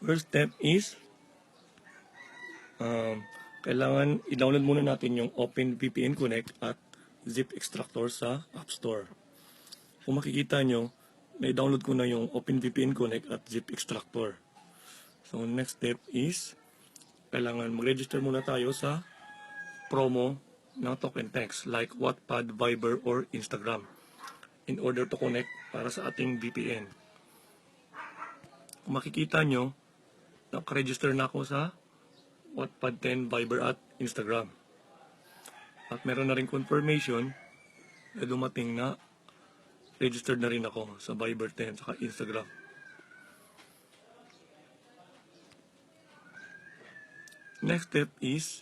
First step is, kailangan i-download muna natin yung OpenVPN Connect at Zip Extractor sa App Store. Kung makikita nyo, na-download ko na yung OpenVPN Connect at Zip Extractor. So next step is, kailangan mag-register muna tayo sa promo ng token text like Wattpad, Viber, or Instagram in order to connect para sa ating VPN. Kung makikita nyo, nakaregister na ako sa Wattpad 10, Viber at Instagram. At meron na rin confirmation na dumating na registered na rin ako sa Viber 10 at Instagram. Next step is,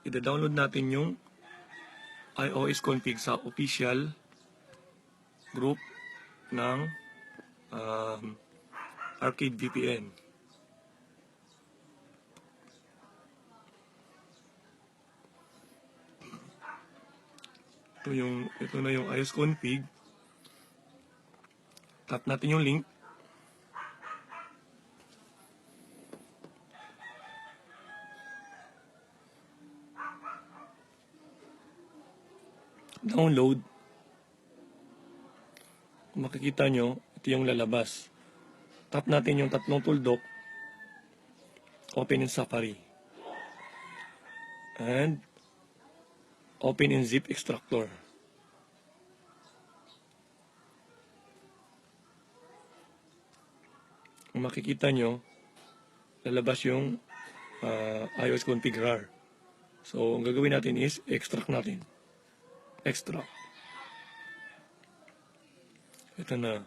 i-download natin yung iOS config sa official group ng Arcade VPN. Ito na yung iOS config. Tap natin yung link. Download. Kung makikita nyo, ito yung lalabas. Tap natin yung tatlong tuldok. Open in Safari. And open in Zip Extractor. Kung makikita nyo, lalabas yung iOS config rar. So, ang gagawin natin is extract natin. Extract. Ito na.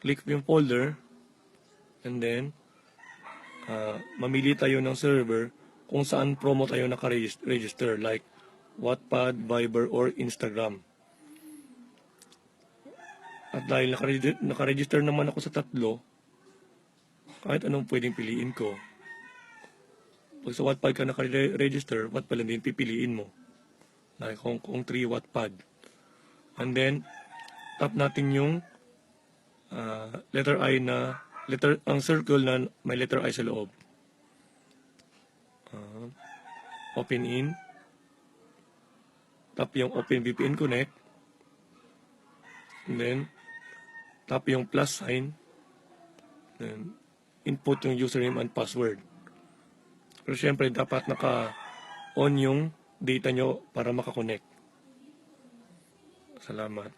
Click yung folder and then mamili tayo ng server kung saan promo tayo naka-register like Wattpad, Viber, or Instagram. At dahil naka-register naman ako sa tatlo, kahit anong pwedeng piliin ko. Pag sa Wattpad ka naka-register, Wattpad lang din pipiliin mo. Like kung 3 Wattpad. And then, tap natin yung letter I na, ang circle na may letter I sa loob. Open in. Tap yung OpenVPN Connect. And then, tap yung plus sign. Then, input yung username and password. Pero syempre, dapat naka-on yung data nyo para makakonect. Salamat.